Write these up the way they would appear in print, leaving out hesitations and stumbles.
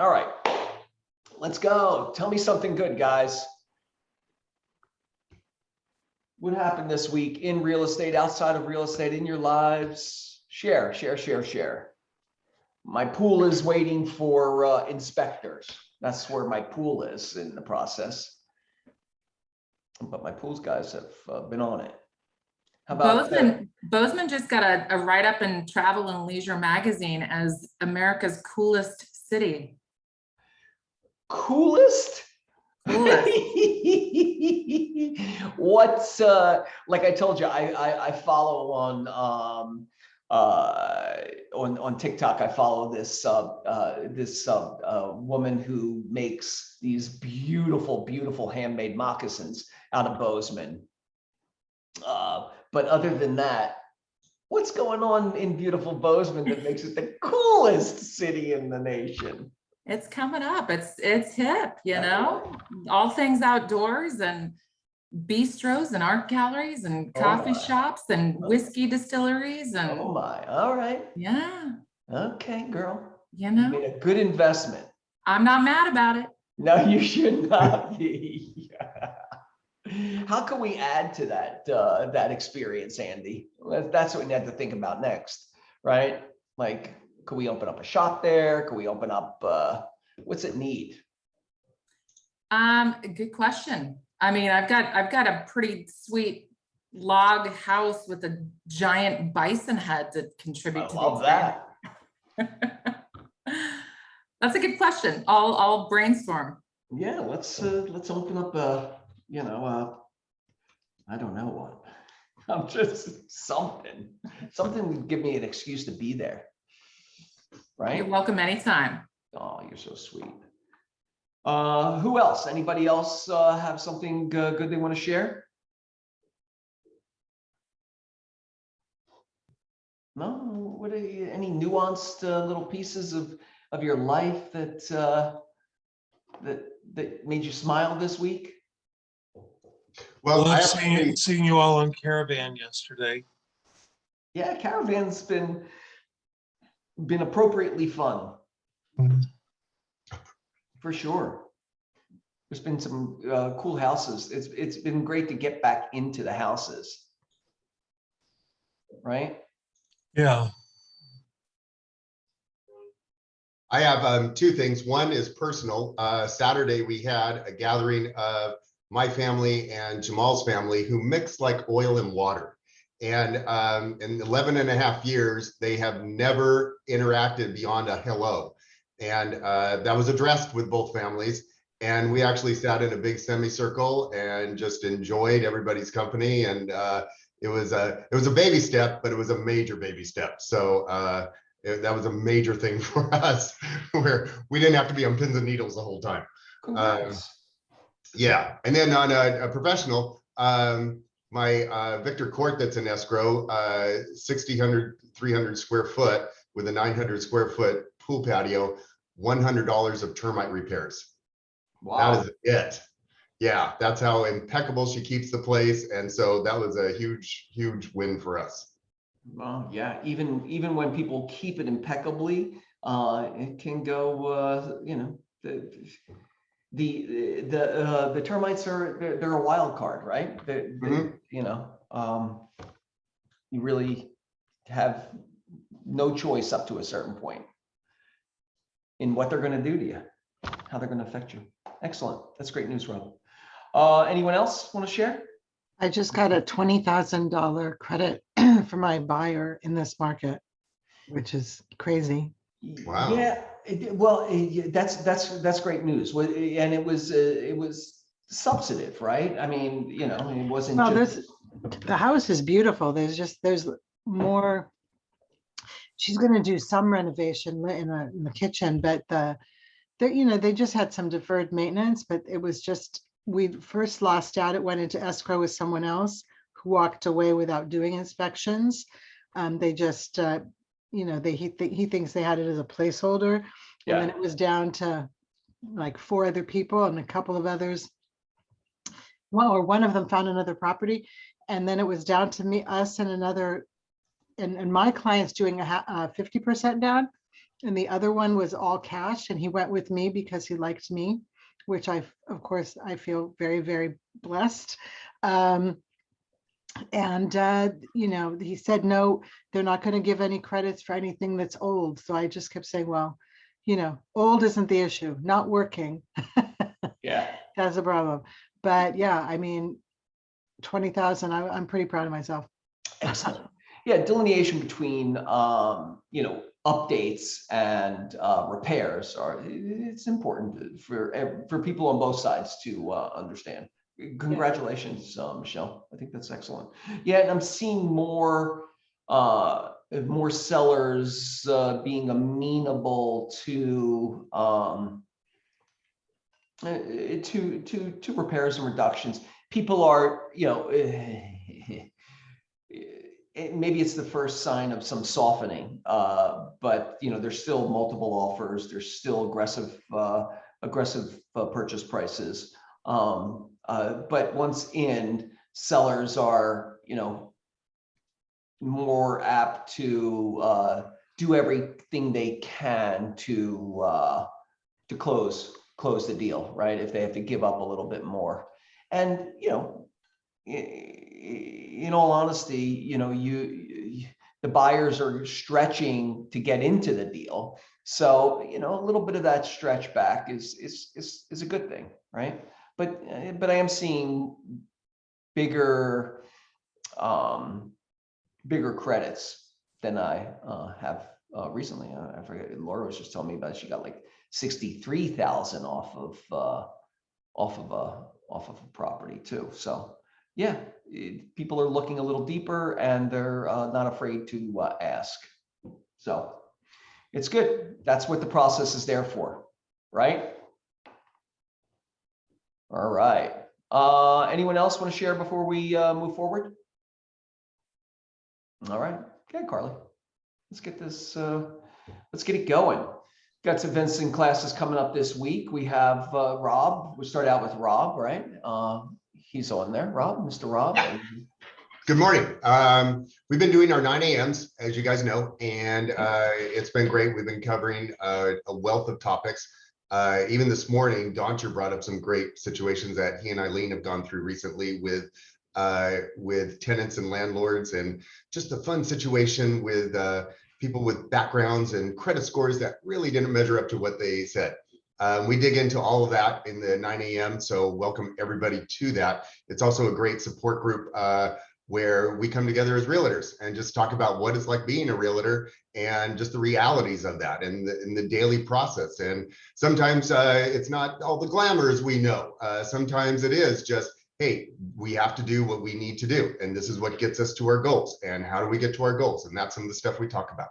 All right, let's go. Tell me something good, guys. What happened this week in real estate, outside of real estate, in your lives? Share, share, share, share. My pool is waiting for inspectors. That's where my pool is in the process. But my pools guys have been on it. How about Bozeman just got a write-up in Travel and Leisure magazine as America's coolest city. Coolest? Coolest. What's like I told you, I follow on TikTok. I follow this woman who makes these beautiful handmade moccasins out of Bozeman. But other than that, what's going on in beautiful Bozeman that makes it the coolest city in the nation? It's coming up. It's hip, you know, all things outdoors and bistros and art galleries and coffee shops and whiskey distilleries and oh my, all right. Yeah. Okay, girl. You know, you made a good investment. I'm not mad about it. No, you should not be. How can we add to that experience, Andy? That's what we have to think about next, right? Like, could we open up a shop there? Could we open up, what's it need? Good question. I mean, I've got a pretty sweet log house with a giant bison head to contribute to. I love that. That's a good question. I'll brainstorm. Yeah, let's open up I don't know what. I'm just something to give me an excuse to be there. Right? You're welcome anytime. Oh, you're so sweet. Who else? Anybody else have something good they want to share? No? What are any nuanced little pieces of your life that made you smile this week? Well, I've seen you all on Caravan yesterday. Yeah, Caravan's been appropriately fun. For sure. There's been some cool houses. It's been great to get back into the houses. Right? Yeah. I have two things. One is personal. Saturday, we had a gathering of my family and Jamal's family who mixed like oil and water. And in 11 and a half years, they have never interacted beyond a hello. And that was addressed with both families. And we actually sat in a big semicircle and just enjoyed everybody's company. And it was a baby step, but it was a major baby step. So that was a major thing for us where we didn't have to be on pins and needles the whole time. Yeah. And then on a professional, my Victor Court that's in escrow, 300 square foot with a 900 square foot pool patio, $100 of termite repairs. Wow. That is it. Yeah, that's how impeccable she keeps the place. And so that was a huge win for us. Well, yeah, even when people keep it impeccably, it can go, the termites they're a wild card, right? You really have no choice up to a certain point in what they're going to do to you, how they're going to affect you. Excellent. That's great news, Rob. Anyone else want to share? I just got a $20,000 credit for my buyer in this market, which is crazy. Wow. Yeah. That's great news. And it was substantive, right? I mean, it wasn't. Well, the house is beautiful. There's more. She's going to do some renovation in the kitchen, but they just had some deferred maintenance. But it was just, we first lost out. It went into escrow with someone else who walked away without doing inspections. They just, he thinks they had it as a placeholder. Yeah. And then it was down to like 4 other people and a couple of others. One of them found another property. And then it was down to us and another, and my client's doing a 50% down. and the other one was all cash, and he went with me because he liked me, which of course, I feel very, very blessed. You know, he said, no, they're not going to give any credits for anything that's old. So I just kept saying, well, you know, old isn't the issue, not working. Yeah. That's a problem. But yeah, I mean, 20,000, I'm pretty proud of myself. Excellent. Yeah, delineation between, you know, updates and repairs it's important for people on both sides to understand. Congratulations, Michelle. I think that's excellent. Yeah, and I'm seeing more sellers being amenable to repairs and reductions. People are, you know, maybe it's the first sign of some softening, but you know, there's still multiple offers. There's still aggressive purchase prices. But once in, sellers are, you know, more apt to do everything they can to close the deal, right? If they have to give up a little bit more. And, you know, in all honesty, you know, the buyers are stretching to get into the deal. So, you know, a little bit of that stretch back is a good thing, right? But I am seeing bigger credits than I have recently. I forget, Laura was just telling me about it. She got like 63,000 off of a property too. So yeah, people are looking a little deeper and they're not afraid to ask. So it's good. That's what the process is there for, right? All right. Anyone else want to share before we move forward? All right. Okay, Carly. Let's get this. Let's get it going. Got some events and classes coming up this week. We have Rob. We start out with Rob, right? He's on there. Rob, Mr. Rob. Good morning. We've been doing our 9 a.m.s, as you guys know, and it's been great. We've been covering a wealth of topics. Even this morning, Doncher brought up some great situations that he and Eileen have gone through recently with tenants and landlords, and just a fun situation with people with backgrounds and credit scores that really didn't measure up to what they said. We dig into all of that in the 9 a.m. So welcome everybody to that. It's also a great support group where we come together as realtors and just talk about what it's like being a realtor and just the realities of that and the daily process. And sometimes it's not all the glamour as we know. Sometimes it is just, hey, we have to do what we need to do. And this is what gets us to our goals. And how do we get to our goals? And that's some of the stuff we talk about.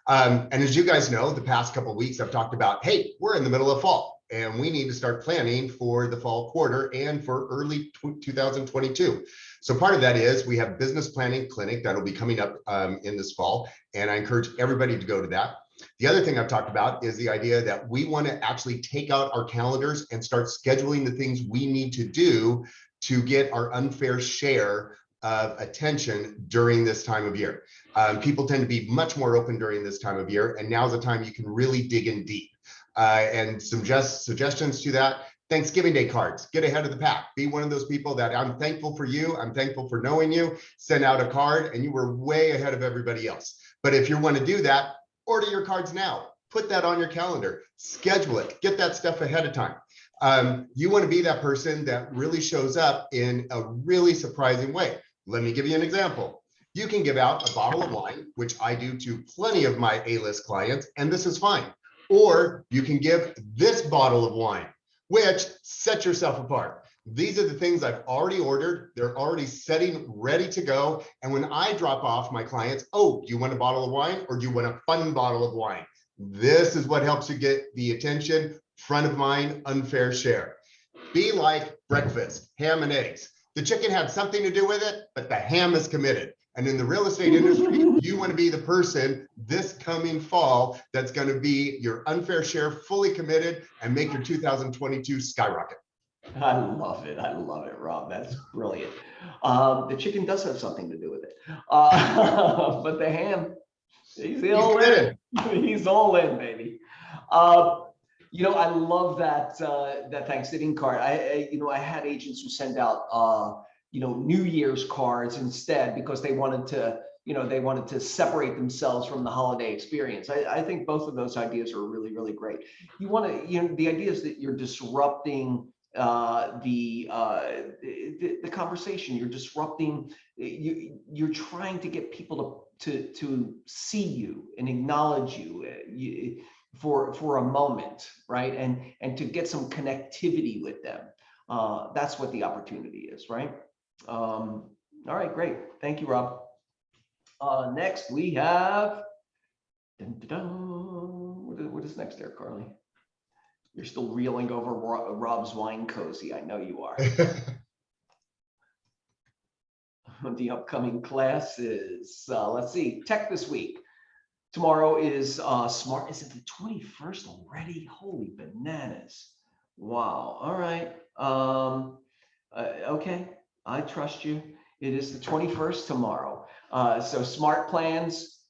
And as you guys know, the past couple of weeks, I've talked about, hey, we're in the middle of fall and we need to start planning for the fall quarter and for early 2022. So part of that is we have business planning clinic that'll be coming up in this fall. And I encourage everybody to go to that. The other thing I've talked about is the idea that we want to actually take out our calendars and start scheduling the things we need to do to get our unfair share of attention during this time of year. People tend to be much more open during this time of year, and now's the time you can really dig in deep. And some suggestions to that: Thanksgiving Day cards. Get ahead of the pack. Be one of those people that I'm thankful for you. I'm thankful for knowing you. Send out a card, and you were way ahead of everybody else. But if you want to do that, order your cards now. Put that on your calendar. Schedule it. Get that stuff ahead of time. You want to be that person that really shows up in a really surprising way. Let me give you an example. You can give out a bottle of wine, which I do to plenty of my A-list clients, and this is fine. Or you can give this bottle of wine, which sets yourself apart. These are the things I've already ordered. They're already setting, ready to go. And when I drop off my clients, oh, do you want a bottle of wine or do you want a fun bottle of wine? This is what helps you get the attention, front of mind, unfair share. Be like breakfast, ham and eggs. The chicken had something to do with it, but the ham is committed. And in the real estate industry, you want to be the person this coming fall that's going to be your unfair share, fully committed, and make your 2022 skyrocket. I love it. I love it, Rob. That's brilliant. The chicken does have something to do with it. But the ham, he's committed. He's all in, baby. I love that Thanksgiving card. I had agents who send out, New Year's cards instead because they wanted to separate themselves from the holiday experience. I think both of those ideas are really, really great. The idea is that you're disrupting the conversation. You're disrupting. You're trying to get people to see you and acknowledge you, for a moment, right? And to get some connectivity with them. That's what the opportunity is, right? All right, great. Thank you, Rob. Next we have, what is next there, Carly? You're still reeling over Rob's wine cozy. I know you are. The upcoming classes, let's see, tech this week. Tomorrow is smart. Is it the 21st already? Holy bananas. Wow. All right. Okay. I trust you. It is the 21st tomorrow. So smart plans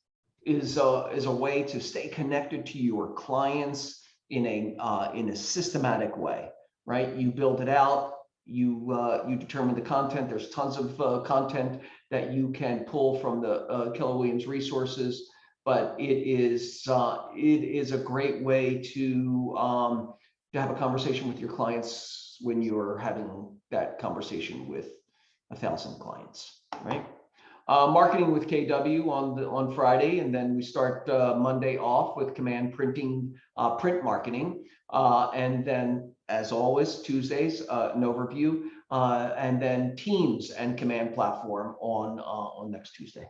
is a way to stay connected to your clients in a systematic way, right? You build it out. You determine the content. There's tons of content that you can pull from the Keller Williams resources, but it is a great way to have a conversation with your clients when you're having that conversation with 1,000 clients, right? Marketing with KW on Friday, and then we start Monday off with Command Printing, print marketing, and then as always Tuesdays an overview, and then Teams and Command Platform on next Tuesday.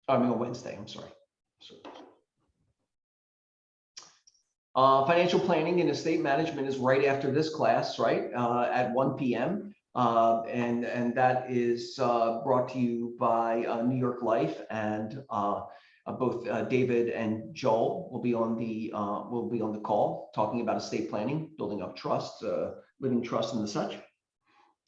I mean on Wednesday. I'm sorry. Financial planning and estate management is right after this class, right? At 1 p.m. And that is brought to you by New York Life, and both David and Joel will be on the call talking about estate planning, building up trust, living trust, and the such.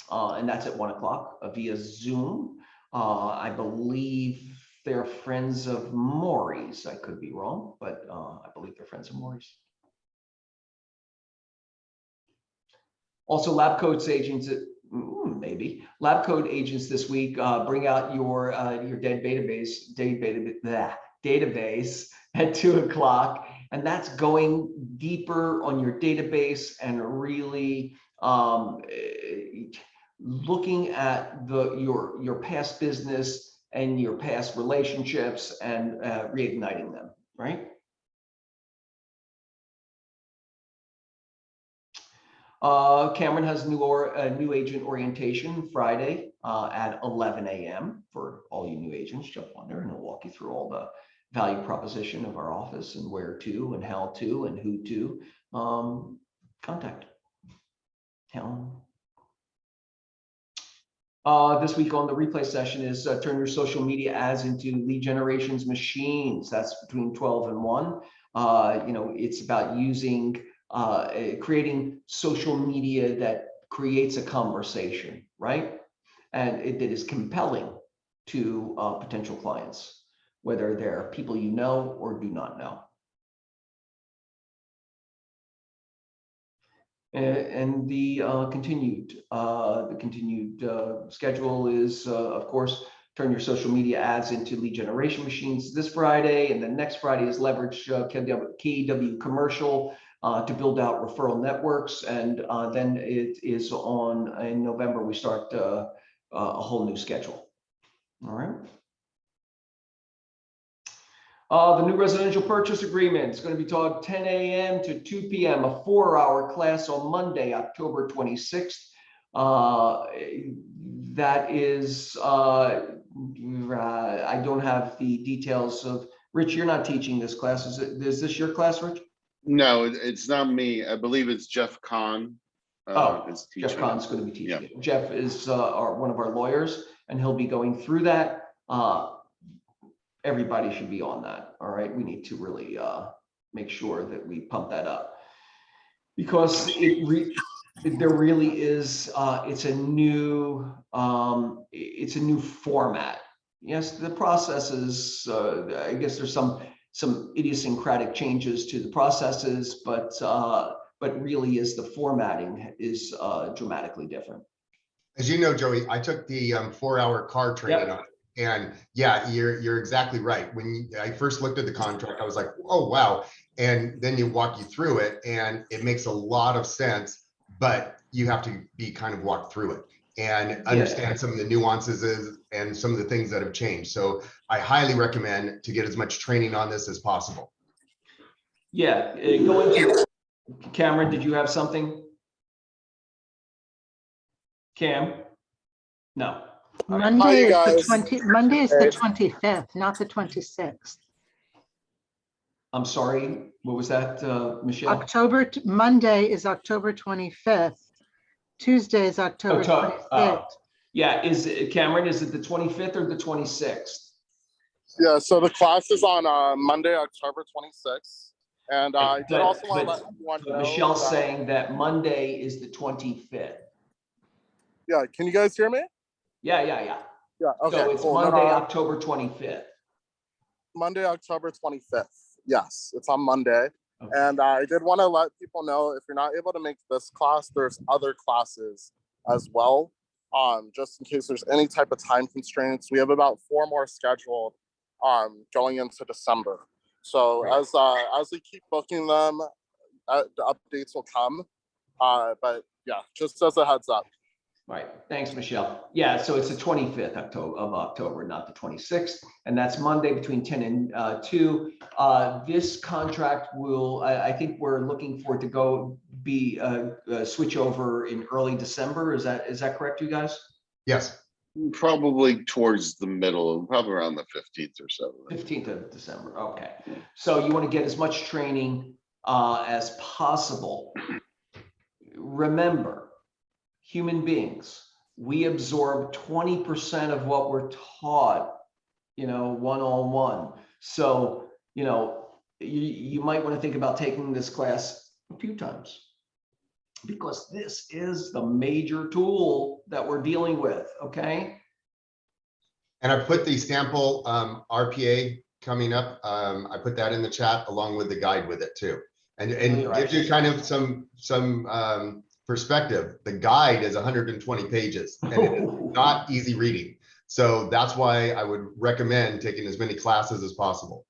And that's at 1 o'clock via Zoom. I believe they're friends of Maury's. I could be wrong, but I believe they're friends of Maury's. Also, lab codes agents. Maybe lab code agents this week, bring out your dead database at 2 o'clock, and that's going deeper on your database and really looking at your past business and your past relationships and reigniting them, right? Cameron has new agent orientation Friday at 11 a.m. for all you new agents. Jump on there and he'll walk you through all the value proposition of our office and where to and how to and who to contact. This week on the replay session is turn your social media ads into lead generations machines. That's between 12 and 1. It's about using creating social media that creates a conversation, right? And it is compelling to potential clients, whether they're people you know or do not know. And the continued schedule is, of course, turn your social media ads into lead generation machines this Friday, and then next Friday is leverage KW commercial to build out referral networks, and then it is in November we start a whole new schedule. All right. The new residential purchase agreement is going to be taught 10 a.m. to 2 p.m., a 4-hour class on Monday, October 26th. That is, I don't have the details of, Rich, you're not teaching this class. Is this your class, Rich? No, it's not me. I believe it's Jeff Kahn. Is teaching. Jeff Kahn's going to be teaching Yeah. it. Jeff is one of our lawyers, and he'll be going through that. Everybody should be on that. All right. We need to really make sure that we pump that up, because there really is, it's a new format. Yes, the processes, I guess there's some idiosyncratic changes to the processes, but really is the formatting is dramatically different. As you know, Joey, I took the 4-hour car training on it. And yeah, you're exactly right. When I first looked at the contract, I was like, oh, wow. And then you walk you through it and it makes a lot of sense, but you have to be kind of walked through it and understand some of the nuances and some of the things that have changed. So I highly recommend to get as much training on this as possible. Yeah, going to Cameron, did you have something? Cam? No. Monday is the guys. Monday is the 25th, not the 26th. I'm sorry, what was that, Michelle? Monday is October 25th. Tuesday is October 26th. Yeah, Cameron, is it the 25th or the 26th? Yeah, so the class is on Monday, October 26th. And I did also want to let everyone know. Michelle's saying that Monday is the 25th. Yeah, can you guys hear me? Yeah. Yeah, okay. So it's cool. Monday, October 25th. Monday, October 25th. Yes, it's on Monday. Okay. And I did want to let people know if you're not able to make this class, there's other classes as well. Just in case there's any type of time constraints. We have about 4 more scheduled going into December. So as we keep booking them, the updates will come. But yeah, just as a heads up. Right. Thanks, Michelle. Yeah, so it's the 25th of October, not the 26th. And that's Monday between 10 and 2. This contract will, I think we're looking for it to be switch over in early December. Is that correct, you guys? Yes. Probably towards the middle, probably around the 15th or so. 15th of December. Okay. So you want to get as much training as possible. Remember, human beings, we absorb 20% of what we're taught, one-on-one. So, you might want to think about taking this class a few times, because this is the major tool that we're dealing with, okay? And I put the sample RPA coming up. I put that in the chat along with the guide with it too. And gives you kind of some perspective. The guide is 120 pages and it's not easy reading. So that's why I would recommend taking as many classes as possible.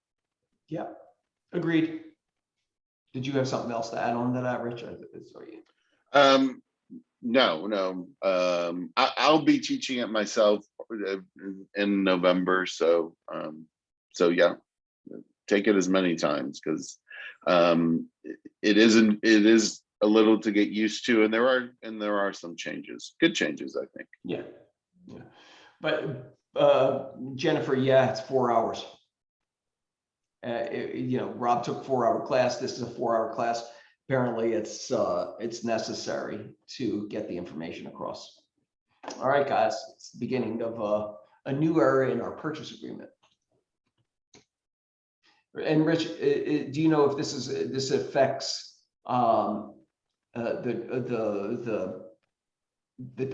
Yeah, agreed. Did you have something else to add on to that, Rich? Sorry. No. I'll be teaching it myself in November. So yeah, take it as many times because it is a little to get used to, and there are some changes, good changes, I think. Yeah. But Jennifer, yeah, it's 4 hours. Rob took a 4-hour class. This is a 4-hour class. Apparently, it's necessary to get the information across. All right, guys, it's the beginning of a new era in our purchase agreement. And Rich, do you know if this affects the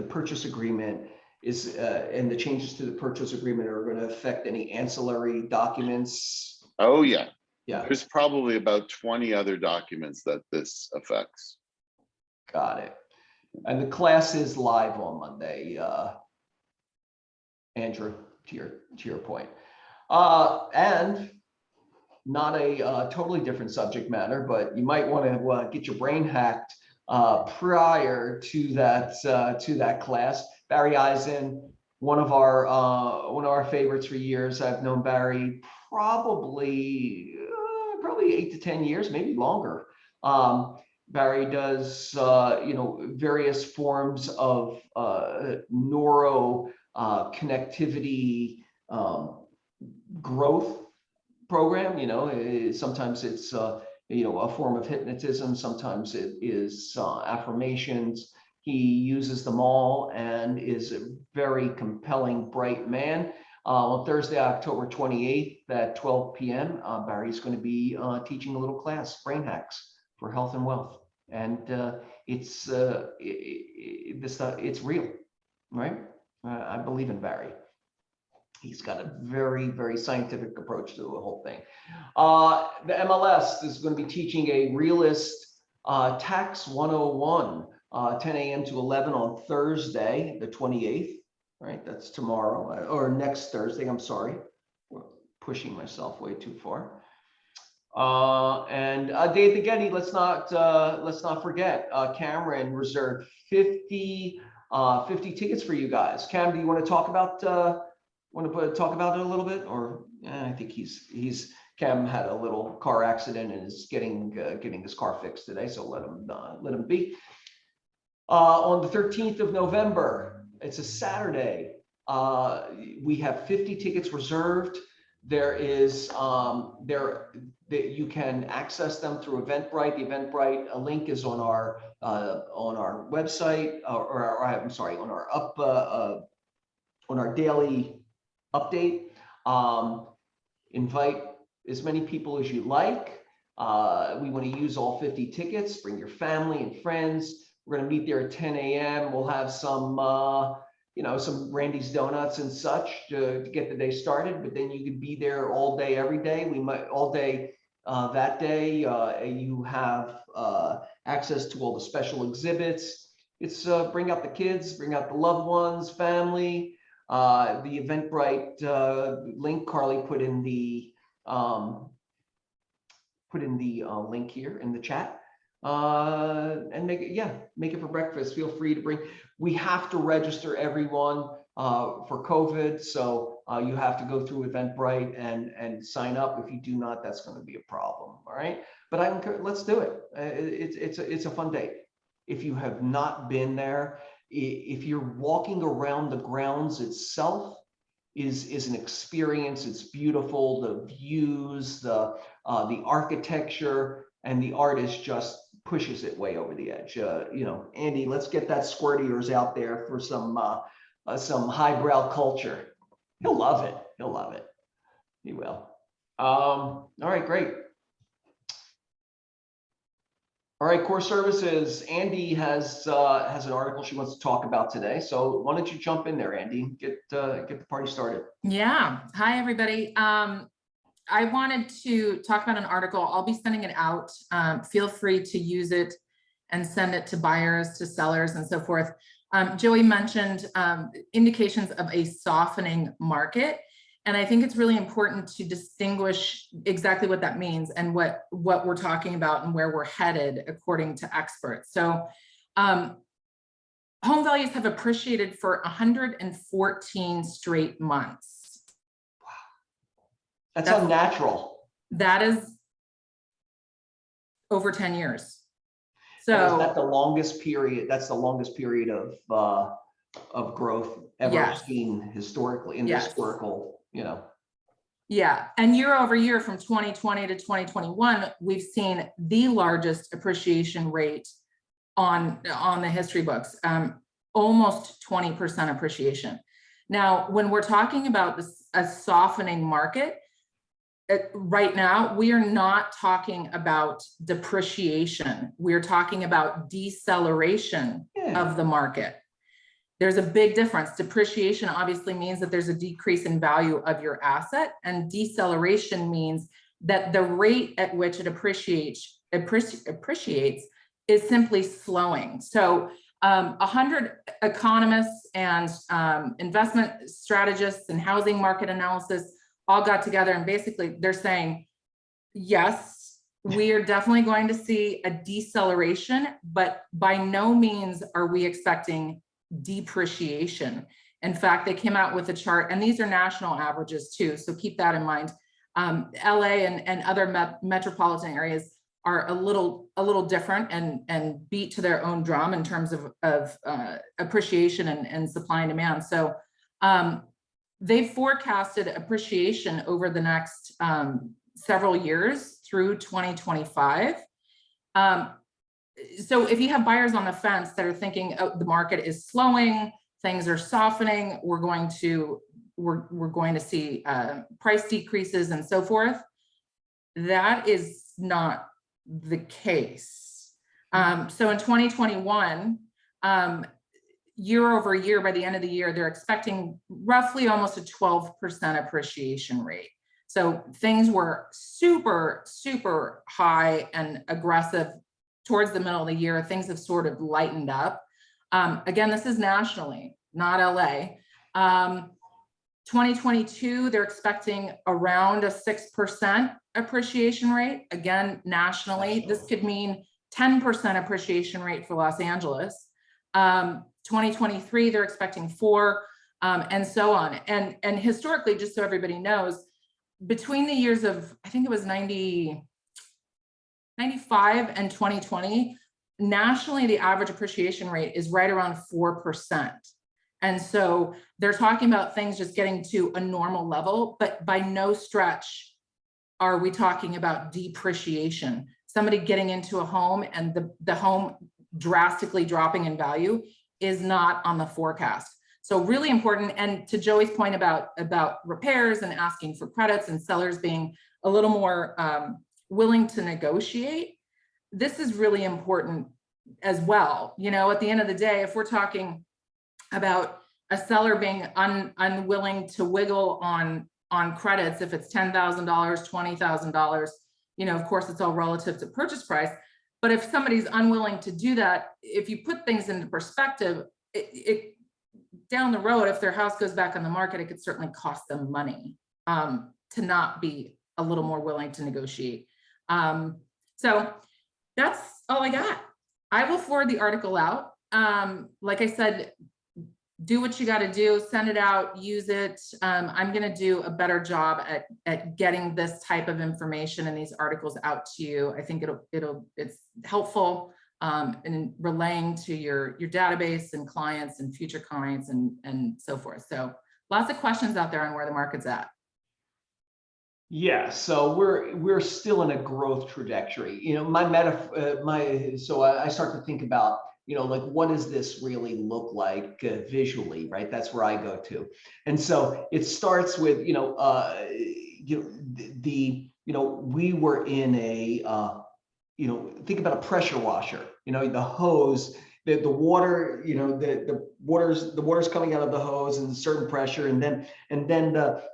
purchase agreement is and the changes to the purchase agreement are going to affect any ancillary documents? Oh yeah. Yeah. There's probably about 20 other documents that this affects. Got it. And the class is live on Monday, Andrew, to your point. And not a totally different subject matter, but you might want to get your brain hacked prior to that class. Barry Eisen, one of our favorites for years. I've known Barry probably 8 to 10 years, maybe longer. Barry does various forms of neuro connectivity growth program. Sometimes it's a form of hypnotism, sometimes it is affirmations. He uses them all and is a very compelling, bright man. On Thursday, October 28th at 12 p.m., Barry's going to be teaching a little class, Brain Hacks for Health and Wealth. And it's real, right? I believe in Barry. He's got a very, very scientific approach to the whole thing. The MLS is going to be teaching a realist tax 101, 10 a.m. to 11 on Thursday, the 28th, right? That's tomorrow or next Thursday. I'm sorry. We're pushing myself way too far. And Dave Getty, let's not forget, Cameron reserved 50 tickets for you guys. Cam, do you want to talk about talk about it a little bit? Or I think Cam had a little car accident and is getting his car fixed today, so let him be. On the 13th of November, it's a Saturday. We have 50 tickets reserved. There is that you can access them through Eventbrite. The Eventbrite link is on our website, or I'm sorry, on our daily update. Invite as many people as you like. We want to use all 50 tickets. Bring your family and friends. We're going to meet there at 10 a.m. We'll have some some Randy's Donuts and such to get the day started, but then you could be there all day, every day. We might all day that day. You have access to all the special exhibits. It's bring out the kids, bring out the loved ones, family. The Eventbrite link Carly put in the link here in the chat. And make it for breakfast. Feel free to bring. We have to register everyone for COVID, so you have to go through Eventbrite and sign up. If you do not, that's going to be a problem. All right, but let's do it. It's a fun day. If you have not been there, if you're walking around the grounds itself, is an experience. It's beautiful. The views, the architecture, and the artist just pushes it way over the edge. Andy, let's get that squirt ears out there for some highbrow culture. He'll love it. He'll love it. He will. All right, great. All right, core services. Andy has an article she wants to talk about today. So why don't you jump in there, Andy? Get the party started. Yeah. Hi, everybody. I wanted to talk about an article. I'll be sending it out. Feel free to use it and send it to buyers, to sellers, and so forth. Joey mentioned indications of a softening market. And I think it's really important to distinguish exactly what that means and what we're talking about and where we're headed according to experts. So home values have appreciated for 114 straight months. That's unnatural. That is over 10 years. So and is that the longest period? That's the longest period of growth ever seen historically in the historical, Yeah, and year over year from 2020 to 2021, we've seen the largest appreciation rate on the history books, almost 20% appreciation. Now, when we're talking about a softening market, right now, we are not talking about depreciation. We're talking about deceleration of the market. There's a big difference. Depreciation obviously means that there's a decrease in value of your asset, and deceleration means that the rate at which it appreciates is simply slowing. So 100 economists and investment strategists and housing market analysis all got together, and basically they're saying, yes, we are definitely going to see a deceleration, but by no means are we expecting depreciation. In fact, they came out with a chart, and these are national averages too, so keep that in mind. LA and other metropolitan areas are a little different and beat to their own drum in terms of appreciation and supply and demand. So they forecasted appreciation over the next several years through 2025. So if you have buyers on the fence that are thinking, oh, the market is slowing, things are softening, we're going to see price decreases and so forth, that is not the case. So in 2021, year over year, by the end of the year, they're expecting roughly almost a 12% appreciation rate. So things were super, super high and aggressive towards the middle of the year. Things have sort of lightened up. Again, this is nationally, not LA. 2022, they're expecting around a 6% appreciation rate. Again, nationally, this could mean 10% appreciation rate for Los Angeles. 2023, they're expecting 4, and so on. And historically, just so everybody knows, between the years of, I think it was 95 and 2020, nationally, the average appreciation rate is right around 4%. And so they're talking about things just getting to a normal level, but by no stretch are we talking about depreciation. Somebody getting into a home and the home drastically dropping in value is not on the forecast. So really important. And to Joey's point about repairs and asking for credits and sellers being a little more willing to negotiate, this is really important as well. You know, at the end of the day, if we're talking about a seller being unwilling to wiggle on credits, if it's $10,000, $20,000, you know, of course, it's all relative to purchase price. But if somebody's unwilling to do that, if you put things into perspective, it down the road, if their house goes back on the market, it could certainly cost them money to not be a little more willing to negotiate. So that's all I got. I will forward the article out. Like I said, do what you got to do, send it out, use it. I'm going to do a better job at getting this type of information and these articles out to you. I think it's helpful in relaying to your database and clients and future clients and so forth. So lots of questions out there on where the market's at. Yeah, so we're still in a growth trajectory. You know, so I start to think about, you know, like, what does this really look like visually, right? That's where I go to. And so it starts with, we were in a, think about a pressure washer, the hose, the water, the water's coming out of the hose and a certain pressure. And then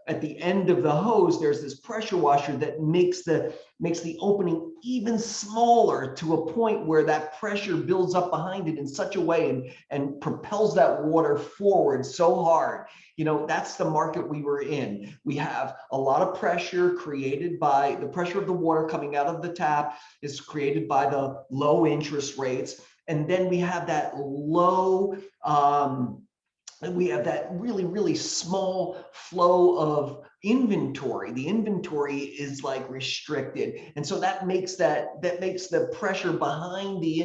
at the end of the hose, there's this pressure washer that makes the opening even smaller to a point where that pressure builds up behind it in such a way and propels that water forward so hard. That's the market we were in. We have a lot of pressure created by the pressure of the water coming out of the tap is created by the low interest rates. And then we have that low, we have that really, really small flow of inventory. The inventory is like restricted. And so that makes the pressure behind the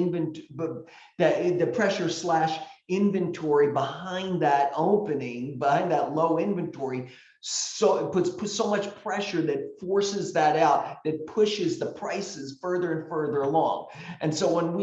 the pressure / inventory behind that opening, behind that low inventory. So it puts so much pressure that forces that out, that pushes the prices further and further along. And so when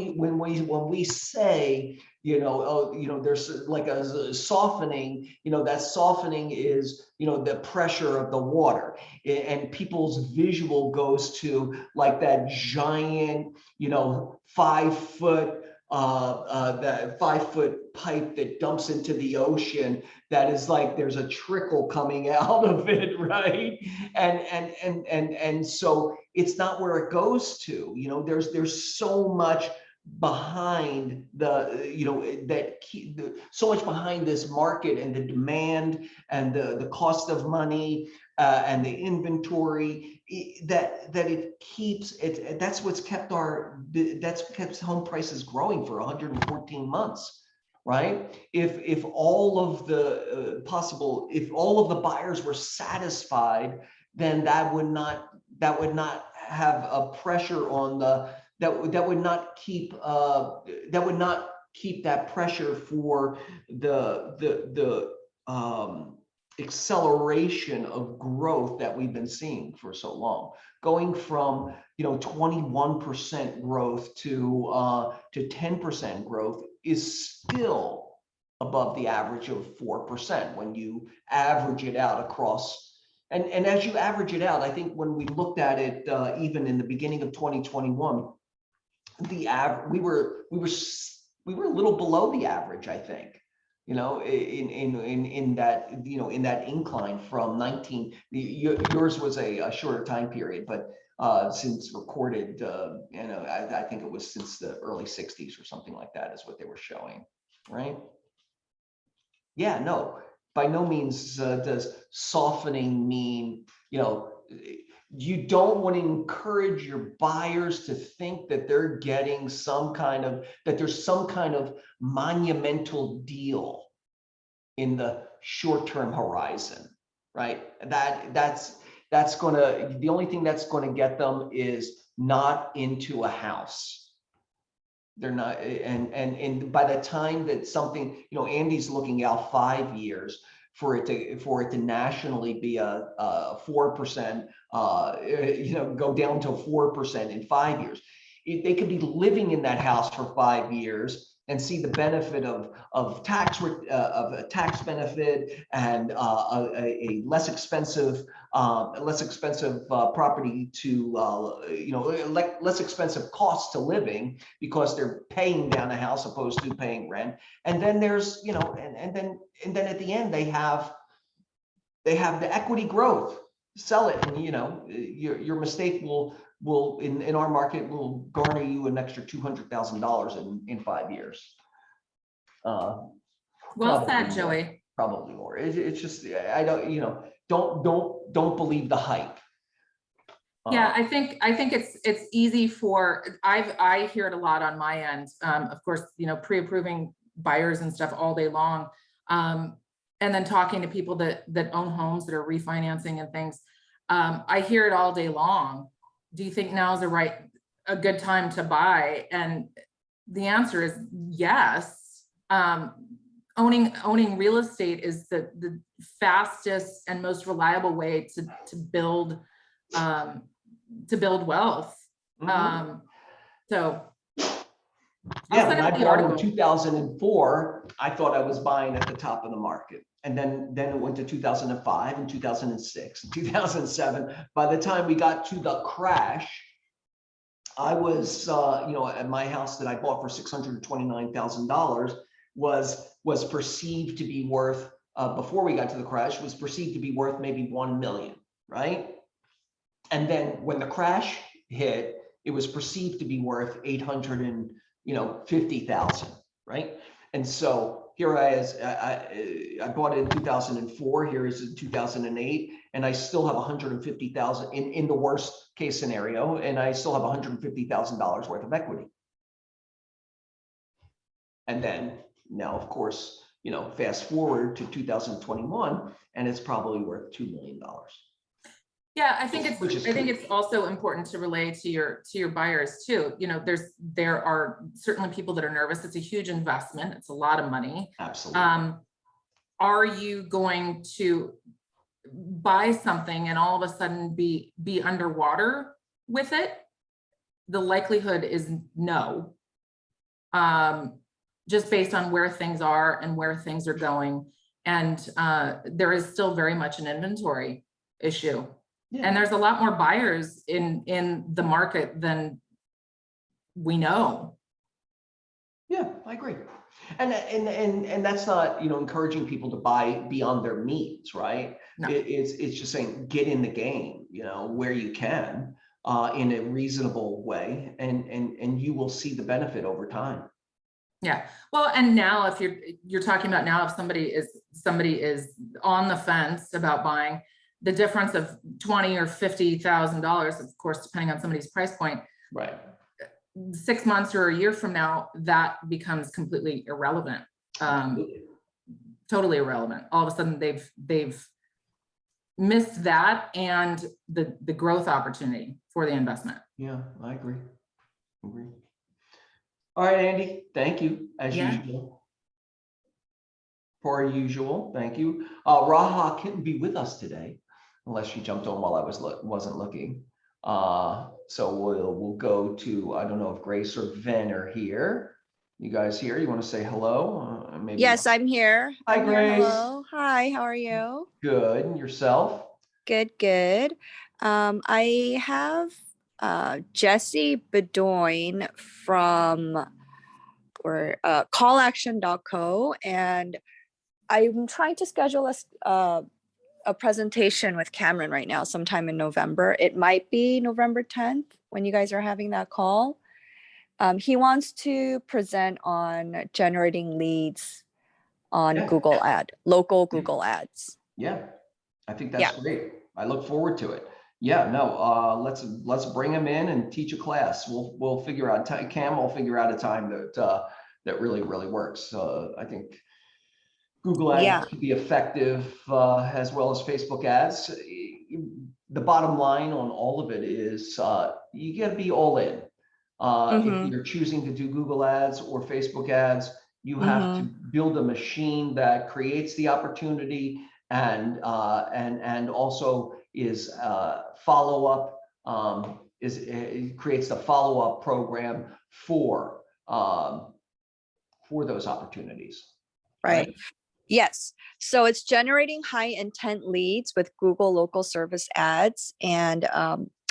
we say, there's like a softening, that softening is, the pressure of the water, and people's visual goes to like that giant, 5-foot, that 5-foot pipe that dumps into the ocean. That is like there's a trickle coming out of it, right? And so it's not where it goes to. There's so much behind so much behind this market and the demand and the cost of money and the inventory that it keeps it. That's what's kept home prices growing for 114 months. Right? If all of the if all of the buyers were satisfied, then that would not have a pressure on that would not keep that pressure for the acceleration of growth that we've been seeing for so long, going from 21% growth to 10% growth is still above the average of 4% when you average it out across. And as you average it out, I think when we looked at it, even in the beginning of 2021, we were a little below the average, I think. you know, in that, you know, in that incline from yours was a shorter time period, but since recorded, you know, I think it was since the early 60s or something like that is what they were showing, right? Yeah, no, by no means does softening mean, you know, you don't want to encourage your buyers to think that they're getting some kind of, that there's some kind of monumental deal in the short-term horizon, right? That's gonna, the only thing that's gonna get them is not into a house. They're not, and by the time that something, you know, Andy's looking out 5 years for it to nationally be a 4%, you know, go down to 4% in 5 years. They could be living in that house for 5 years and see the benefit of a tax benefit and a less expensive property to you know, less expensive costs to living because they're paying down a house opposed to paying rent. And then there's, you know, and then at the end they have the equity growth. Sell it, and you know, your mistake will in our market will garner you an extra $200,000 in 5 years. Well More, said, Joey. probably more. It's just, I don't, you know, don't believe the hype. Yeah, I think it's easy for, I hear it a lot on my end. Of course, you know, pre-approving buyers and stuff all day long. And then talking to people that own homes that are refinancing and things. I hear it all day long. Do you think now is a good time to buy? And the answer is yes. Owning real estate is the fastest and most reliable way to build wealth. Mm-hmm. So yeah, when I bought in 2004, I thought I was buying at the top of the market. And then it went to 2005 and 2006 and 2007. By the time we got to the crash, I was, you know, at my house that I bought for $629,000 was perceived to be worth, before we got to the crash, was perceived to be worth maybe 1 million, right? And then when the crash hit, it was perceived to be worth 850,000, right? And so here I bought it in 2004. Here is in 2008, and I still have 150,000 in the worst case scenario, and I still have $150,000 worth of equity. And then now, of course, you know, fast forward to 2021, and it's probably worth $2 million. Yeah, I think it's also important to relay to your buyers too. You know, there are certainly people that are nervous. It's a huge investment. It's a lot of money. Absolutely. Are you going to buy something and all of a sudden be underwater with it? The likelihood is no. Just based on where things are and where things are going. And there is still very much an inventory issue. Yeah. And there's a lot more buyers in the market than we know. Yeah, I agree. And that's not, you know, encouraging people to buy beyond their means, right? No. It's just saying get in the game, you know, where you can in a reasonable way, and you will see the benefit over time. Yeah. Well, and now if you're talking about now, if somebody is on the fence about buying, the difference of $20,000 or $50,000, of course, depending on somebody's price point, right? 6 months or a year from now, that becomes completely irrelevant. Totally irrelevant. All of a sudden, they've missed that and the growth opportunity for the investment. Yeah, I agree. All right, Andy, thank you as usual. Per usual, thank you. Raha couldn't be with us today unless she jumped on while I wasn't looking. So we'll go to, I don't know if Grace or Ven are here. You guys here? You want to say hello? Maybe. Yes, I'm here. Hi, Grace. Hello. Hi, how are you? Good. And yourself? Good. I have Jesse Bedoin from callaction.co, and I'm trying to schedule a presentation with Cameron right now, sometime in November. It might be November 10th when you guys are having that call. He wants to present on generating leads on Yeah. Google local Google ads. Yeah, I think Yeah. that's great. I look forward to it. Yeah, no, let's bring him in and teach a class. We'll figure out time. Cam will figure out a time that really works. I think Google Yeah. ads can be effective as well as Facebook ads. The bottom line on all of it is you got to be all in. If you're choosing to do Google ads or Facebook ads, you have to build a machine that creates the opportunity and also is follow up, it creates the follow up program for those opportunities. Right. Yes. So it's generating high intent leads with Google local service ads. And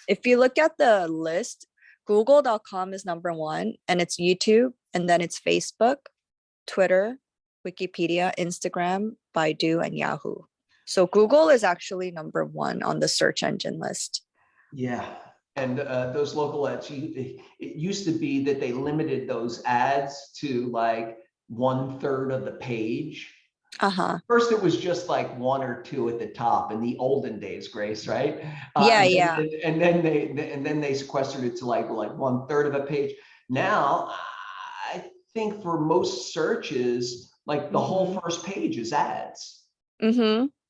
if you look at the list, google.com is number one, and it's YouTube, and then it's Facebook, Twitter, Wikipedia, Instagram, Baidu, and Yahoo. So Google is actually number one on the search engine list. Yeah. And those local ads, it used to be that they limited those ads to like 1/3 of the page. First, it was just like 1 or 2 at the top in the olden days, Grace, right? And then they sequestered it to like 1/3 of a page. Now, I think for most searches, like the whole first page is ads.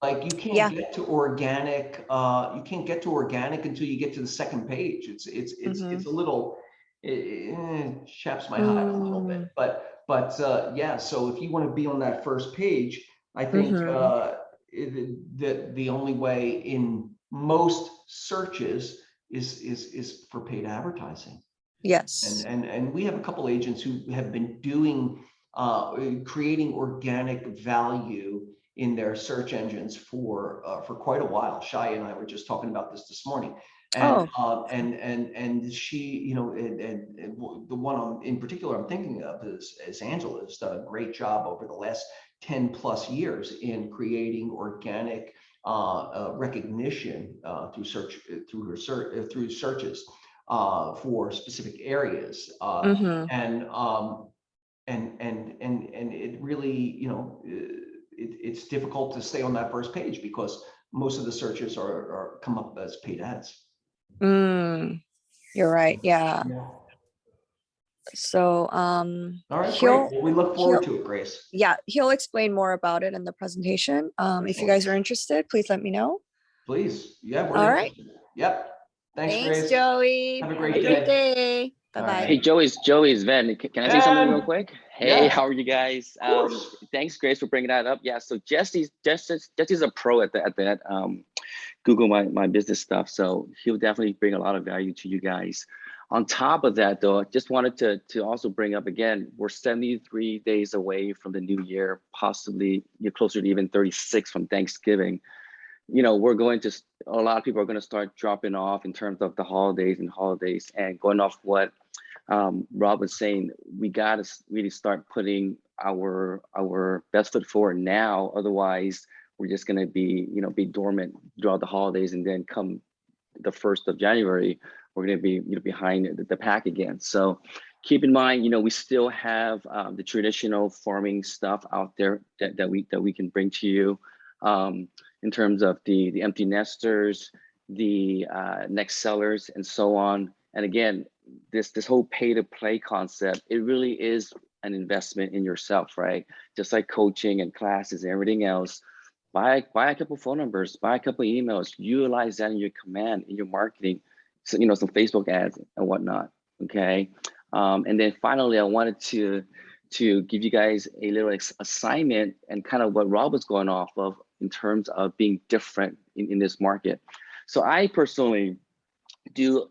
Like you can't get to organic. You can't get to organic until you get to the second page. It's a little. It chaps my hide a little bit, but yeah. So if you want to be on that first page, I think the only way in most searches is for paid advertising. Yes. And we have a couple agents who have been doing creating organic value in their search engines for quite a while. Shai and I were just talking about this morning, and and she, you know, and the one in particular I'm thinking of is Angela, has done a great job over the last 10+ years in creating organic recognition through searches for specific areas, and it really, you know, it's difficult to stay on that first page because most of the searches are come up as paid ads. You're right. Yeah. So all right, great. Well, we look forward to it, Grace. Yeah, he'll explain more about it in the presentation. If you guys are interested, please let me know. Please. Yeah, we're all interested. right. Yep. Thanks, Grace. Joey. Have a great day. Bye-bye. Hey, Joey's Ven. Can I say something real quick? Hey, yeah. How are you guys? Thanks, Grace, for bringing that up. Yeah, so Jesse's a pro at that Google my business stuff. So he'll definitely bring a lot of value to you guys. On top of that, though, I just wanted to also bring up again, we're 73 days away from the new year, possibly you're closer to even 36 from Thanksgiving. You know, a lot of people are going to start dropping off in terms of the holidays and going off what Rob was saying, we got to really start putting our best foot forward now. Otherwise, we're just going to be dormant throughout the holidays, and then come the 1st of January, we're going to be behind the pack again. So keep in mind, we still have the traditional farming stuff out there that we can bring to you, in terms of the empty nesters, the next sellers, and so on. And again, this whole pay to play concept, it really is an investment in yourself, right? Just like coaching and classes and everything else. Buy a couple phone numbers, buy a couple emails, utilize that in your command, in your marketing, so, some Facebook ads and whatnot. Okay. And then finally, I wanted to give you guys a little assignment and kind of what Rob was going off of in terms of being different in this market. So I personally do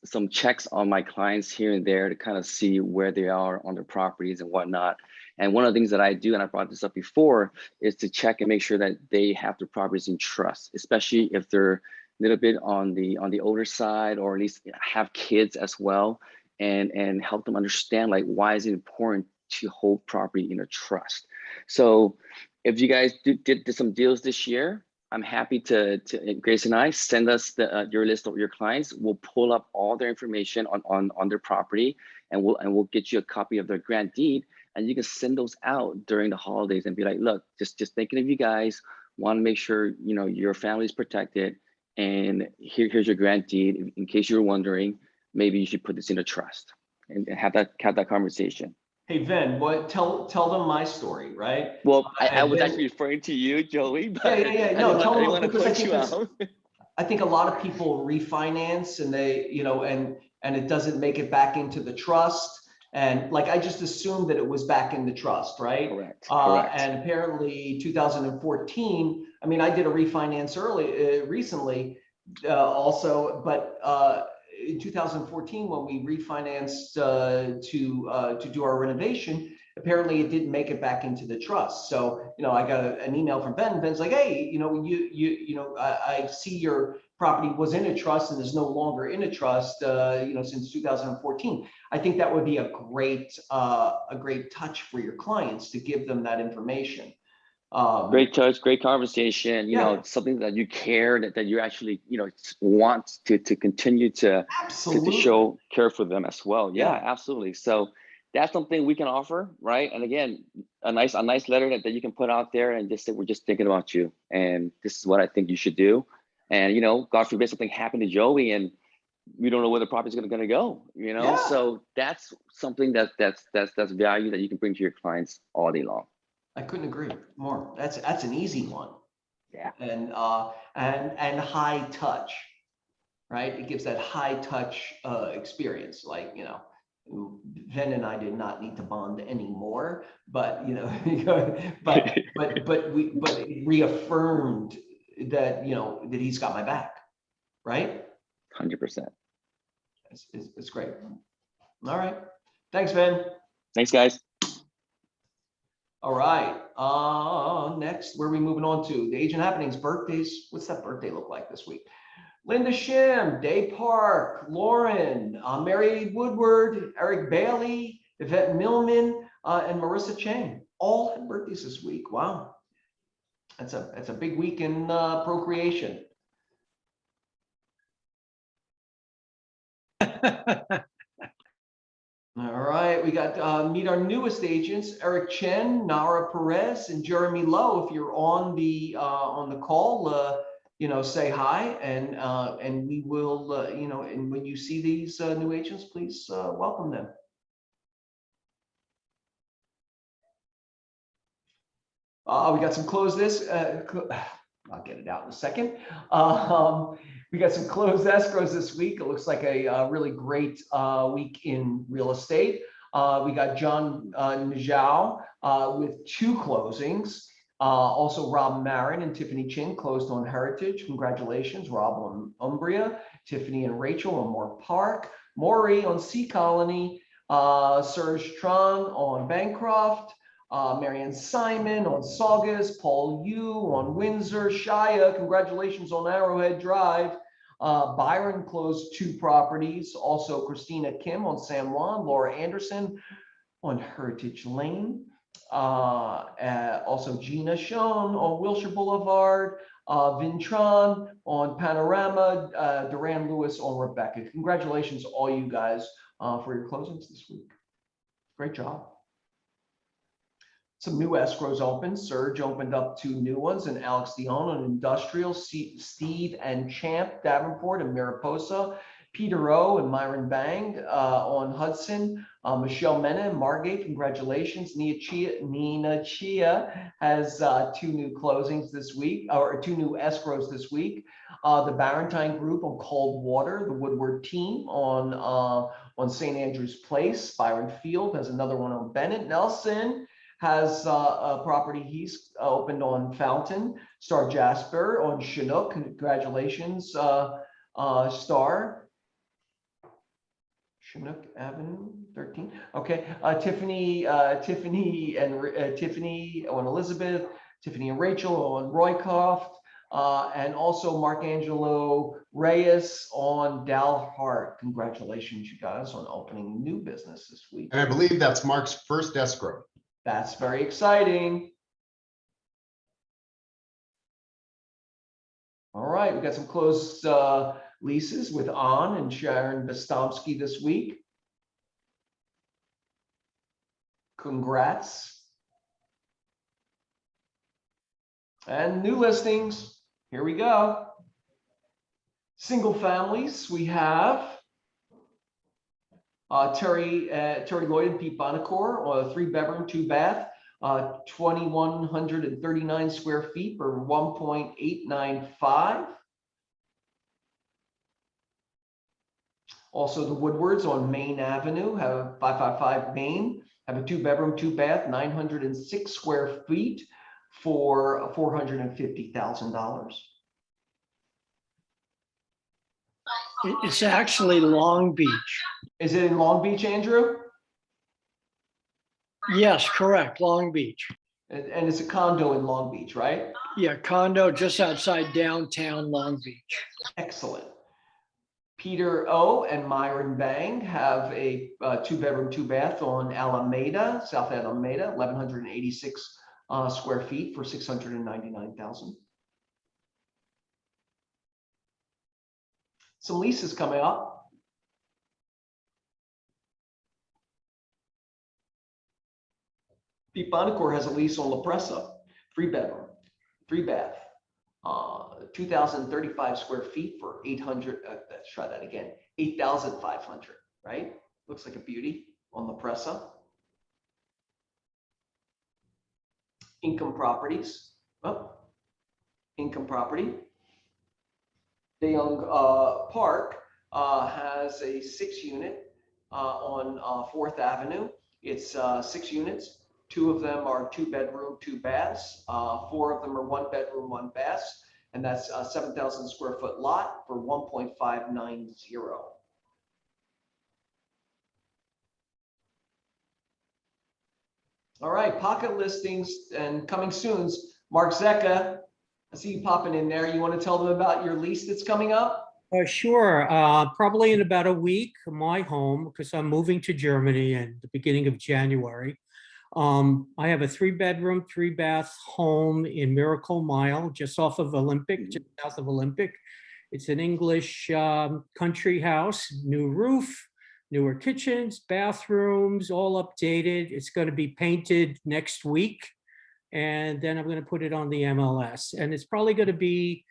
some checks on my clients here and there to kind of see where they are on their properties and whatnot. And one of the things that I do, and I brought this up before, is to check and make sure that they have their properties in trust, especially if they're a little bit on the older side, or at least have kids as well, and help them understand, like, why is it important to hold property in a trust. So if you guys did some deals this year, I'm happy to Grace and I send us your list of your clients. We'll pull up all their information on their property, and we'll get you a copy of their grant deed, and you can send those out during the holidays and be like, look, just thinking of you guys, want to make sure your family's protected, and here's your grant deed. In case you're wondering, maybe you should put this in a trust and have that conversation. Hey, Ven, tell them my story, right? Well, I And was then- actually referring to you, Joey, but Yeah. I No, didn't tell them, want to because I put think you that's, out. I think a lot of people refinance and they, and it doesn't make it back into the trust. And like, I just assumed that it was back in the trust, right? Correct. Correct. And apparently 2014, I mean, I did a refinance recently also, but in 2014, when we refinanced to do our renovation, apparently it didn't make it back into the trust. So, I got an email from Ben. Ben's like, hey, I see your property was in a trust and is no longer in a trust, since 2014. I think that would be a great touch for your clients to give them that information. Great touch, great conversation, Yeah. something that you care, that you actually, want to continue to Absolutely. show care for them as well. Yeah, Yeah. absolutely. So that's something we can offer, right? And again, a nice letter that you can put out there and just say, we're just thinking about you, and this is what I think you should do. And, God forbid something happened to Joey and we don't know where the property is going to go, Yeah. So that's something that's value that you can bring to your clients all day long. I couldn't agree more. That's an easy one. Yeah. And high touch, right? It gives that high touch experience. Like, Ven and I did not need to bond anymore, but but it reaffirmed that that he's got my back, right? 100%. It's great. All right, thanks, Ven. Thanks, guys. All right, next, where are we moving on to? The Agent Happenings birthdays. What's that birthday look like this week? Linda Shim, Day Park, Lauren, Mary Woodward, Eric Bailey, Yvette Millman, and Marissa Chang. All had birthdays this week. Wow. That's a big week in procreation. All right, we got meet our newest agents, Eric Chen, Nara Perez, and Jeremy Lowe. If you're on the call, say hi, and we will, and when you see these new agents, please welcome them. We got some I'll get it out in a second. We got some closed escrows this week. It looks like a really great week in real estate. We got John Najau with 2 closings. Also, Rob Marin and Tiffany Chin closed on Heritage. Congratulations, Rob on Umbria, Tiffany and Rachel on Moore Park, Maury on Sea Colony, Serge Tron on Bancroft, Marianne Simon on Saugus, Paul Yu on Windsor, Shia, congratulations on Arrowhead Drive. Byron closed 2 properties. Also, Christina Kim on San Juan, Laura Anderson on Heritage Lane. Also, Gina Schoen on Wilshire Boulevard, Vintron on Panorama, Duran Lewis on Rebecca. Congratulations, all you guys, for your closings this week. Great job. Some new escrows opened. Surge opened up 2 new ones, and Alex Dion on Industrial, Steve and Champ Davenport and Mariposa, Peter O and Myron Bang on Hudson, Michelle Mena and Margate, congratulations. Nina Chia has 2 new closings this week, or 2 new escrows this week. The Barentine Group on Cold Water, the Woodward team on St. Andrew's Place. Byron Field has another one on Bennett. Nelson has a property he's opened on Fountain. Star Jasper on Chinook, congratulations, Star. Chinook Avenue 13. Okay, Tiffany on Elizabeth, Tiffany and Rachel on Roycroft, and also Mark Angelo Reyes on Dalhart. Congratulations, you guys, on opening new business this week. And I believe that's Mark's first escrow. That's very exciting. All right, we got some closed leases with On and Sharon Bostomsky this week. Congrats. And new listings. Here we go. Single families, we have Terry Lloyd and Pete Bonacore, a 3-bedroom, 2-bath, 2,139 square feet for 1.895. Also, the Woodwards on Main Avenue have 555 Main, have a 2-bedroom, 2-bath, 906 square feet for $450,000. It's actually Long Beach. Is it in Long Beach, Andrew? Yes, correct, Long Beach. And it's a condo in Long Beach, right? Yeah, condo just outside downtown Long Beach. Excellent. Peter O and Myron Bang have a 2-bedroom, 2-bath on Alameda, South Alameda, 1,186 square feet for $699,000. Some leases coming up. Pete Bonacore has a lease on La Presa, 3-bedroom, 3-bath, 2,035 square feet for 800. Let's try that again. 8,500. Right? Looks like a beauty on La Presa. Income properties. Oh, income property. De Young Park has a 6-unit on 4th Avenue. It's 6 units. 2 of them are 2-bedroom, 2 baths. 4 of them are 1-bedroom, 1 baths. And that's a 7,000 square foot lot for 1.590. All right, pocket listings and coming soon. Mark Zecca, I see you popping in there. You want to tell them about your lease that's coming up? Sure. Probably in about a week, my home, because I'm moving to Germany in the beginning of January. I have a 3-bedroom, 3-bath home in Miracle Mile, just off of Olympic, just south of Olympic. It's an English country house, new roof, newer kitchens, bathrooms, all updated. It's going to be painted next week. And then I'm going to put it on the MLS. And it's probably going to be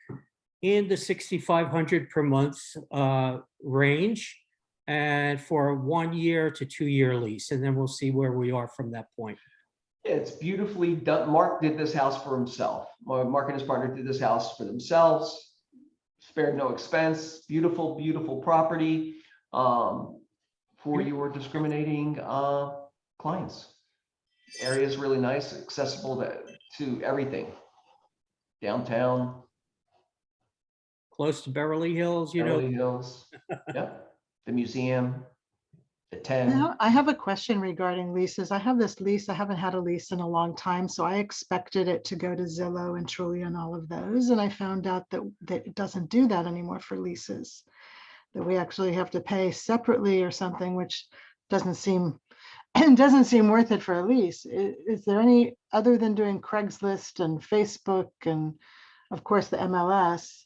in the $6,500 per month range, and for a 1-year to 2-year lease. And then we'll see where we are from that point. It's beautifully done. Mark did this house for himself. Mark and his partner did this house for themselves. Spared no expense. Beautiful, beautiful property for your discriminating clients. Area is really nice, accessible to everything. Downtown. Close to Beverly Hills, you know. Beverly Hills. Yep. The museum. The 10. Now, I have a question regarding leases. I have this lease. I haven't had a lease in a long time, so I expected it to go to Zillow and Trulia and all of those. And I found out that it doesn't do that anymore for leases, that we actually have to pay separately or something, which doesn't seem worth it for a lease. Is there any, other than doing Craigslist and Facebook and of course the MLS,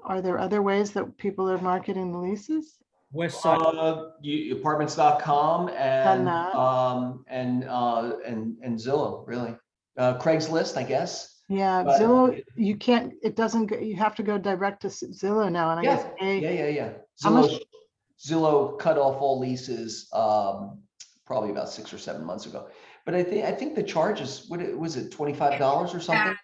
are there other ways that people are marketing the leases? West Side. Apartments.com and Zillow, really. Craigslist, I guess. Yeah, But- Zillow, you can't, it doesn't go, you have to go direct to Zillow now, and I guess Yeah. How much- Zillow cut off all leases probably about 6 or 7 months ago. But I think the charge is, what was it, $25 or something?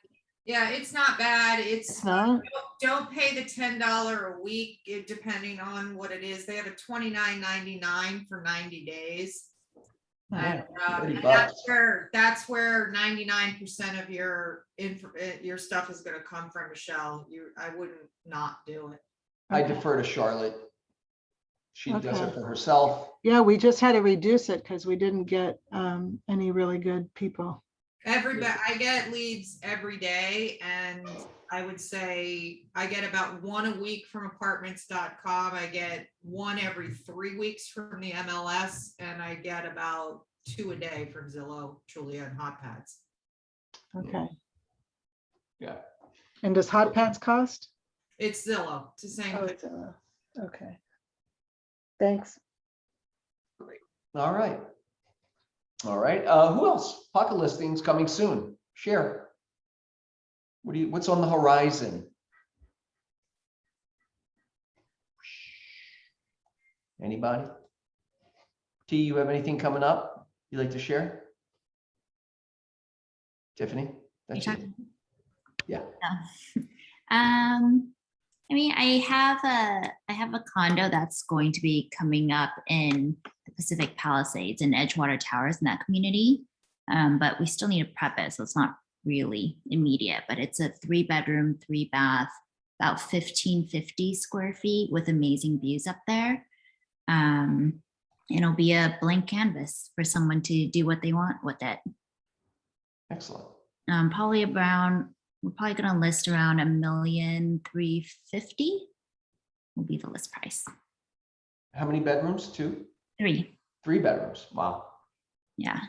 Yeah, it's not bad. it's not. Don't pay the $10 a week, depending on what it is. They have a $29.99 for 90 days. And, $30 and that's where 99% of your stuff is going to come from, Michelle. I wouldn't not do it. I defer to Charlotte. She does Okay. it for herself. Yeah, we just had to reduce it because we didn't get any really good people. I get leads every day, and I would say I get about one a week from apartments.com. I get one every 3 weeks from the MLS, and I get about 2 a day from Zillow, Julia, and Hot Pads. Okay. Yeah. And does hot pads cost? It's Zillow. It's the same Oh, thing. it's okay. Thanks. All right. All right. Who else? Pocket listings coming soon. Share. What's on the horizon? Anybody? T, you have anything coming up you'd like to share? Tiffany? That's you. Yeah. I mean, I have a condo that's going to be coming up in the Pacific Palisades and Edgewater Towers in that community. But we still need to prep it, so it's not really immediate, but it's a 3-bedroom, 3-bath, about 1550 square feet with amazing views up there. It'll be a blank canvas for someone to do what they want with it. Excellent. We're probably going to list around $1,350,000 will be the list price. How many bedrooms? 2? 3. 3 bedrooms. Wow. Yeah.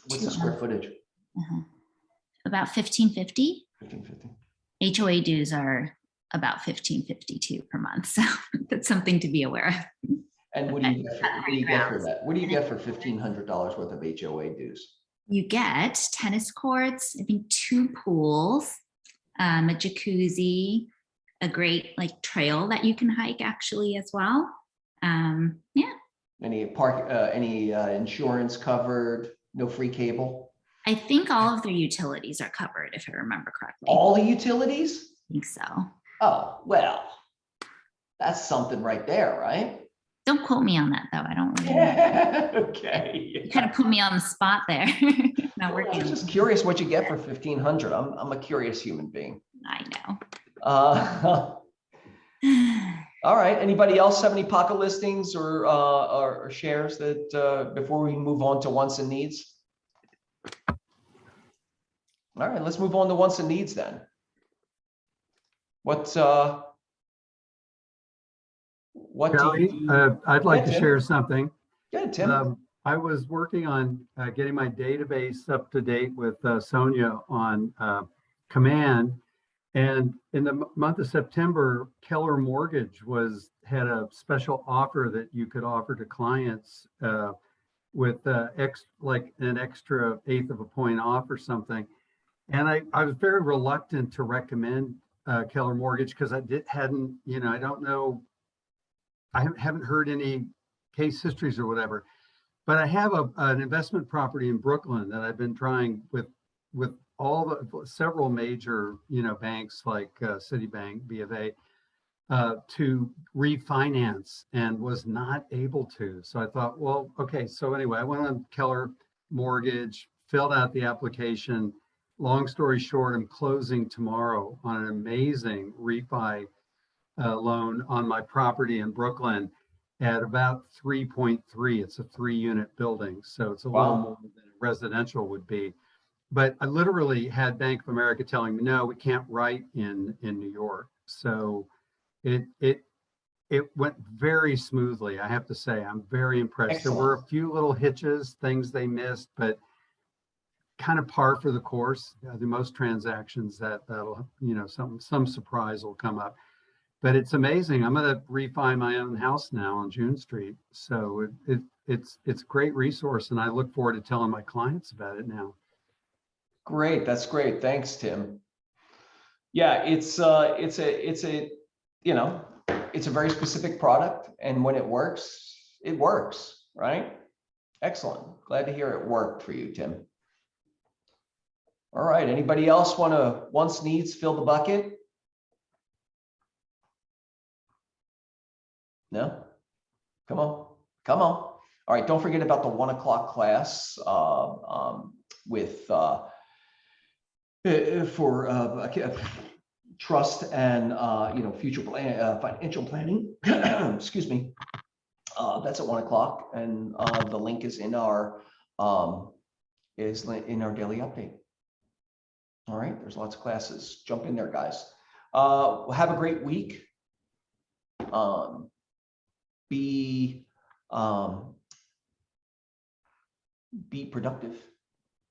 What's the square footage? About 1550. 1550. HOA dues are about 1552 per month. So that's something to be aware of. And what do you get for that? What do you get for $1,500 worth of HOA dues? You get tennis courts, I think 2 pools, a jacuzzi, a great like trail that you can hike actually as well. Yeah. Any insurance covered? No free cable? I think all of their utilities are covered, if I remember correctly. All the utilities? I think so. Oh, well, that's something right there, right? Don't quote me on that though. I don't really know. Okay. You kind of put me on the spot there. Not working. I'm just curious what you get for 1,500. I'm a curious human being. I know. All right. Anybody else have any pocket listings or shares that before we move on to wants and needs? All right, let's move on to wants and needs then. What Kelly, do you, I'd like Yeah, to Tim. share something. Yeah, Tim. I was working on getting my database up to date with Sonia on Command. And in the month of September, Keller Mortgage had a special offer that you could offer to clients with like an extra 1/8 of a point off or something. And I was very reluctant to recommend Keller Mortgage because I hadn't, I don't know, I haven't heard any case histories or whatever. But I have an investment property in Brooklyn that I've been trying with several major, banks like Citibank, B of A, to refinance and was not able to. So I thought, well, okay. So anyway, I went on Keller Mortgage, filled out the application. Long story short, I'm closing tomorrow on an amazing refi loan on my property in Brooklyn at about 3.3. It's a 3-unit building. So it's a little more than residential would be. But I literally had Bank of America telling me, no, we can't write in New York. So it went very smoothly. I have to say, I'm very impressed. Excellent. There were a few little hitches, things they missed, but kind of par for the course. The most transactions that'll, some surprise will come up. But it's amazing. I'm going to refi my own house now on June Street. So it's a great resource, and I look forward to telling my clients about it now. Great. That's great. Thanks, Tim. Yeah, it's a very specific product, and when it works, right? Excellent. Glad to hear it worked for you, Tim. All right. Anybody else wants, needs, fill the bucket? No? Come on. All right. Don't forget about the 1 o'clock class for trust and future financial planning. Excuse me. That's at 1 o'clock, and the link is in our is in our daily update. All right, there's lots of classes. Jump in there, guys. Have a great week. Be productive,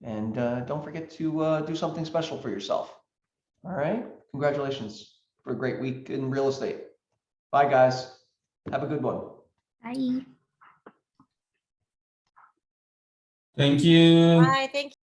and don't forget to do something special for yourself. All right, congratulations for a great week in real estate. Bye, guys. Have a good one. Bye. Thank you. Bye, thank you.